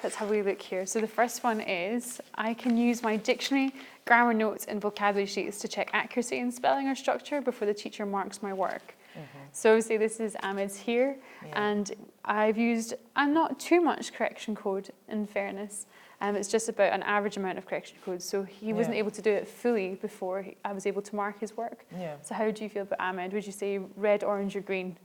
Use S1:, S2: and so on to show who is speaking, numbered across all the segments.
S1: let's have a wee look here. So the first one is, I can use my dictionary, grammar notes and vocabulary sheets to check accuracy in spelling or structure before the teacher marks my work. So obviously this is Ahmed's here, and I've used, not too much correction code in fairness. It's just about an average amount of correction code. So he wasn't able to do it fully before I was able to mark his work. So how do you feel about Ahmed? Would you say red, orange or green?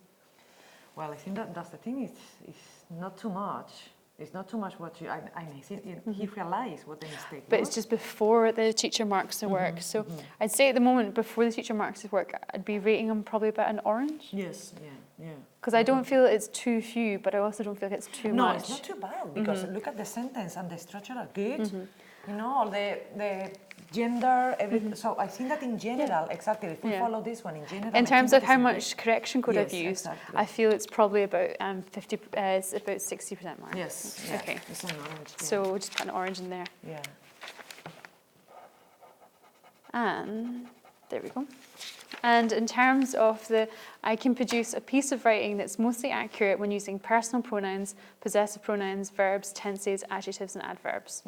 S2: Well, I think that's the thing, it's not too much. It's not too much what you, I think he realized what the mistake was.
S1: But it's just before the teacher marks the work. So I'd say at the moment, before the teacher marks his work, I'd be rating him probably about an orange.
S2: Yes, yeah.
S1: Because I don't feel it's too few, but I also don't feel like it's too much.
S2: No, it's not too bad, because look at the sentence and the structure are good. You know, all the gender, everything. So I think that in general, exactly, if we follow this one, in general.
S1: In terms of how much correction code I've used,
S2: exactly.
S1: I feel it's probably about 50, it's about 60% mark.
S2: Yes,
S1: Okay.
S2: It's an orange.
S1: So we'll just put an orange in there.
S2: Yeah.
S1: And there we go. And in terms of I can produce a piece of writing that's mostly accurate when using personal pronouns, possessive pronouns, verbs, tenses, adjectives, and adverbs.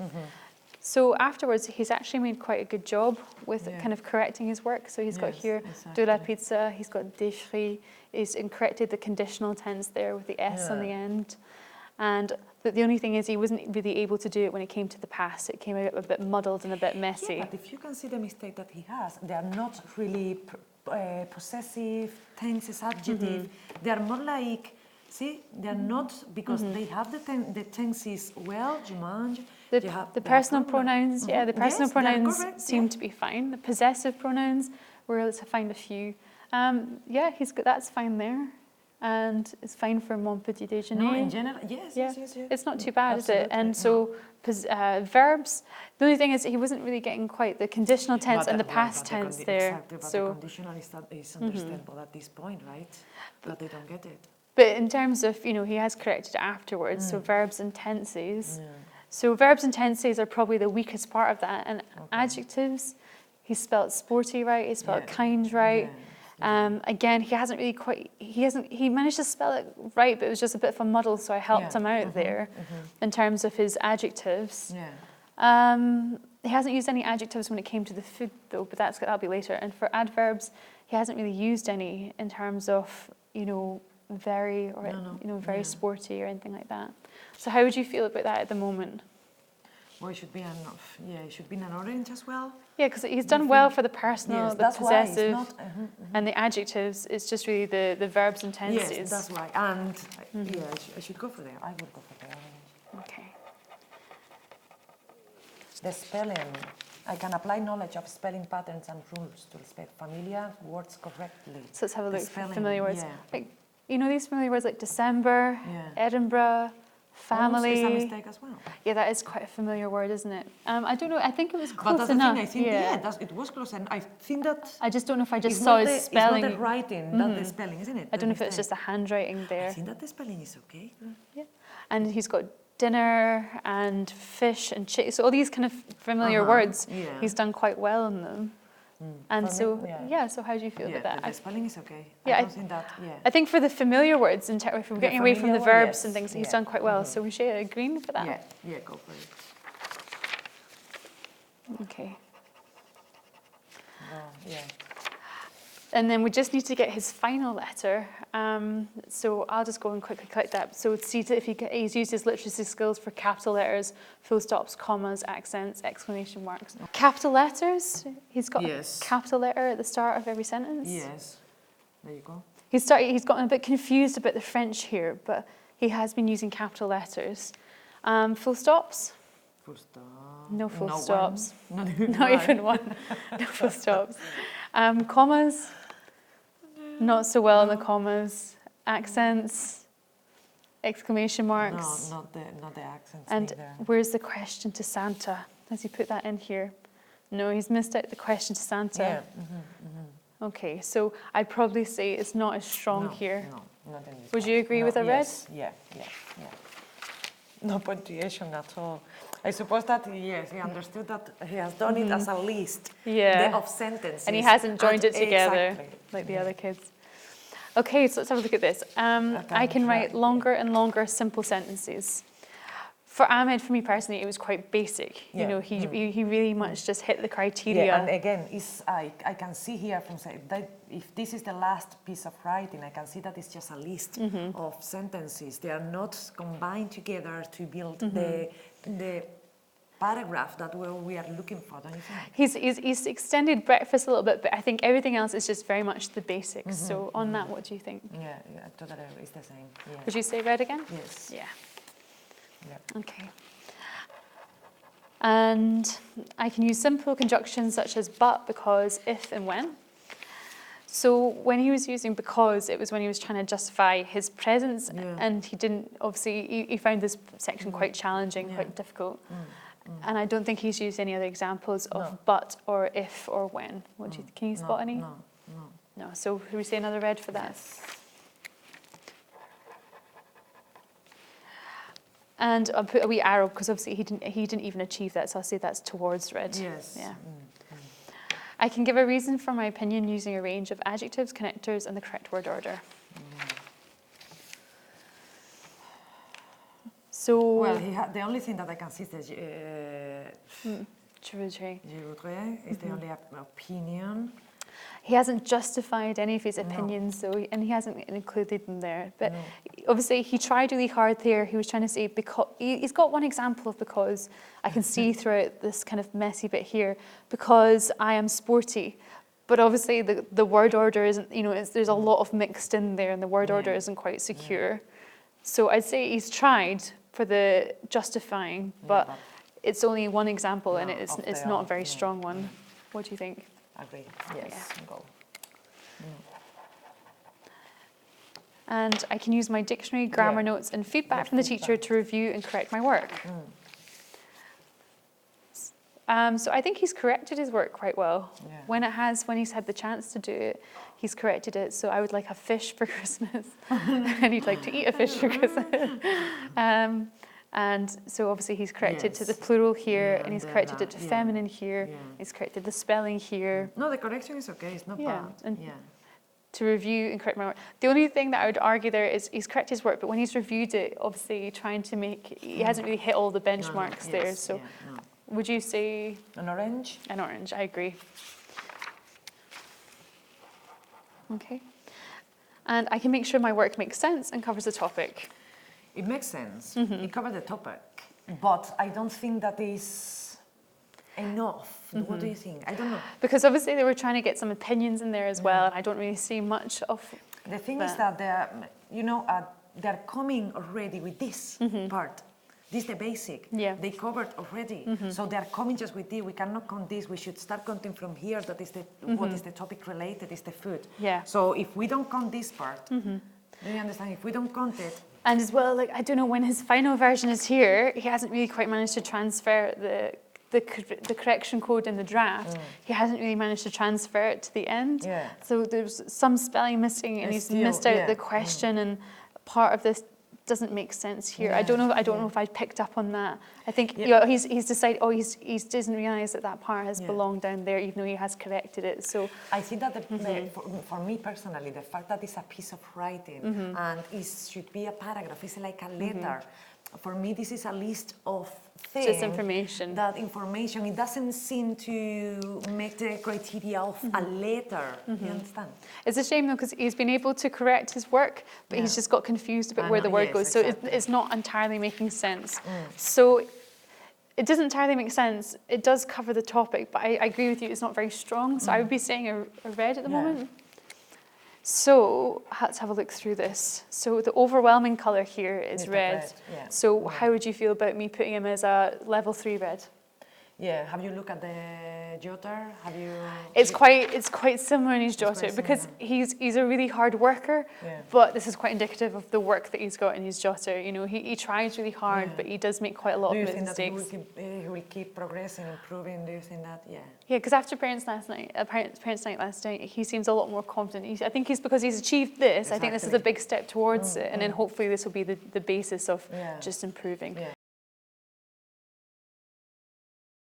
S1: So afterwards, he's actually made quite a good job with kind of correcting his work. So he's got here, de la pizza, he's got des fruits, he's corrected the conditional tense there with the S on the end. And the only thing is he wasn't really able to do it when it came to the past. It came out a bit muddled and a bit messy.
S2: Yeah, but if you can see the mistake that he has, they are not really possessive, tenses, adjective. They are more like, see, they are not, because they have the tenses well, je mange.
S1: The personal pronouns, the personal pronouns seem to be fine. The possessive pronouns, we're able to find a few. That's fine there. And it's fine for mon petit déjeuner.
S2: No, in general, yes.
S1: It's not too bad, is it? And so verbs, the only thing is he wasn't really getting quite the conditional tense and the past tense there.
S2: Exactly, but the conditional is understandable at this point, right? But they don't get it.
S1: But in terms of, he has corrected afterwards, so verbs and tenses. So verbs and tenses are probably the weakest part of that. And adjectives, he spelled sporty right, he spelled kind right. Again, he hasn't really he managed to spell it right, but it was just a bit of a muddle, so I helped him out there in terms of his adjectives. He hasn't used any adjectives when it came to the food though, but that'll be later. And for adverbs, he hasn't really used any in terms of, very or very sporty or anything like that. So how would you feel about that at the moment?
S2: Well, it should be an orange as well.
S1: Yeah, because he's done well for the personal, the possessive, and the adjectives. It's just really the verbs and tenses.
S2: Yes, that's why. And I should go for there. I would go for the orange.
S1: Okay.
S2: The spelling. I can apply knowledge of spelling patterns and rules to spell familiar words correctly.
S1: So let's have a look for familiar words. Like, these familiar words like December, Edinburgh, family.
S2: Is a mistake as well.
S1: Yeah, that is quite a familiar word, isn't it? I don't know. I think it was close
S2: but that's
S1: enough.
S2: The thing, I think, it was close, and I think that.
S1: I just don't know if I just saw his spelling.
S2: It's not the writing, that's the spelling, isn't it?
S1: I don't know if it's just a handwriting there.
S2: I think that the spelling is okay.
S1: Yeah, and he's got dinner and fish and chicken. So all these kind of familiar words, he's done quite well in them. And so how do you feel about that?
S2: The spelling is okay.
S1: Yeah,
S2: I don't think that,
S1: I think for the familiar words, if we're getting away from the verbs and things, he's done quite well. So we should agree for that.
S2: Yeah, go for it.
S1: Okay.
S2: Yeah.
S1: And then we just need to get his final letter. So I'll just go and quickly click that. So see if he's used his literacy skills for capital letters, full stops, commas, accents, exclamation marks. Capital letters, he's got a capital letter at the start of every sentence.
S2: Yes, there you go.
S1: He's gotten a bit confused about the French here, but he has been using capital letters. Full stops?
S2: Full stop.
S1: No full stops.
S2: Not
S1: even one. No full stops. Commas? Not so well in the commas. Accents, exclamation marks.
S2: No, not the accents.
S1: And
S2: either.
S1: Where's the question to Santa? Has he put that in here? No, he's missed out the question to Santa. Yeah. Okay, so I'd probably say it's not as strong here.
S2: No, not in this.
S1: Would you agree with a red?
S2: Yeah. No punctuation at all. I suppose that, he understood that he has done it as a list of sentences.
S1: And he hasn't joined it together like the other kids. Okay, so let's have a look at this. I can write longer and longer simple sentences. For Ahmed, for me personally, it was quite basic. You
S2: Yeah.
S1: know, he really much just hit the criteria.
S2: Yeah, and again, I can see here from say that if this is the last piece of writing, I can see that it's just a list of sentences. They are not combined together to build the paragraph that we are looking for, don't you think?
S1: He's extended breakfast a little bit, but I think everything else is just very much the basics. So on that, what do you think?
S2: Yeah, totally, it's the same. Yeah.
S1: Would you say red again?
S2: Yes.
S1: Yeah.
S2: Yeah.
S1: Okay. And I can use simple conjunctions such as but, because, if, and when. So when he was using because, it was when he was trying to justify his presence, and he didn't, obviously, he found this section quite challenging, quite difficult. And I don't think he's used any other examples of but, or if, or when. What do you, can you spot any?
S2: No.
S1: No. So should we say another red for that?
S2: Yes.
S1: And I'll put a wee arrow because obviously he didn't even achieve that, so I'll say that's towards red.
S2: Yes.
S1: Yeah. I can give a reason for my opinion using a range of adjectives, connectors, and the correct word order. So.
S2: Well, the only thing that I can see is the
S1: je voudrais.
S2: is the only opinion.
S1: He hasn't justified any of his opinions, though, and he hasn't included them there. But obviously, he tried really hard there. He was trying to say, because he's got one example of because I can see throughout this kind of messy bit here, because I am sporty. But obviously, the word order isn't, you know, there's a lot of mixed in there, and the word order isn't quite secure. So I'd say he's tried for the justifying, but it's only one example, and it's not a very strong one. What do you think?
S2: Agree. Yes. Go.
S1: And I can use my dictionary, grammar notes, and feedback from the teacher to review and correct my work. So I think he's corrected his work quite well.
S2: Yeah.
S1: When he's had the chance to do it, he's corrected it. So I would like a fish for Christmas, and he'd like to eat a fish for Christmas. And so obviously he's corrected to the plural here, and he's corrected it to feminine here. He's corrected the spelling here.
S2: No, the correction is okay. It's not bad.
S1: And to review and correct my work. The only thing that I would argue there is he's corrected his work, but when he's reviewed it, obviously trying to make, he hasn't really hit all the benchmarks there. So would you say?
S2: An orange?
S1: An orange, I agree. Okay. And I can make sure my work makes sense and covers the topic.
S2: It makes sense. It covers the topic, but I don't think that is enough. What do you think? I don't know.
S1: Because obviously they were trying to get some opinions in there as well, and I don't really see much of
S2: the thing is that they're coming already with this part. This is the basic.
S1: Yeah.
S2: They covered already. So they're coming just with this. We cannot count this. We should start counting from here. That is what is the topic related, is the food.
S1: Yeah.
S2: So if we don't count this part, do you understand? If we don't count it.
S1: And as well, like, I don't know, when his final version is here, he hasn't really quite managed to transfer the correction code in the draft. He hasn't really managed to transfer it to the end.
S2: Yeah.
S1: So there's some spelling missing, and he's missed out the question, and part of this doesn't make sense here. I don't know if I picked up on that. I think he's decided. He doesn't realise that part has belonged down there, even though he has corrected it. So
S2: I think that for me personally, the fact that it's a piece of writing and it should be a paragraph, it's like a letter. For me, this is a list of things.
S1: Just information.
S2: That information, it doesn't seem to make the criteria of a letter. You understand?
S1: It's a shame though, because he's been able to correct his work, but he's just got confused about where the word goes. So it's not entirely making sense. So it doesn't entirely make sense. It does cover the topic, but I agree with you, it's not very strong. So I would be saying a red at the moment. So let's have a look through this. So the overwhelming colour here is red. So how would you feel about me putting him as a level 3 red?
S2: Yeah. Have you looked at the jotter? Have you?
S1: It's quite similar in his jotter because he's a really hard worker. But this is quite indicative of the work that he's got in his jotter. You know, he tries really hard, but he does make quite a lot of mistakes.
S2: Do you think that he will keep progressing, improving? Do you think that? Yeah.
S1: Yeah, because after parents' night last night, he seems a lot more confident. I think because he's achieved this. I think this is a big step towards it, and then hopefully this will be the basis of just improving.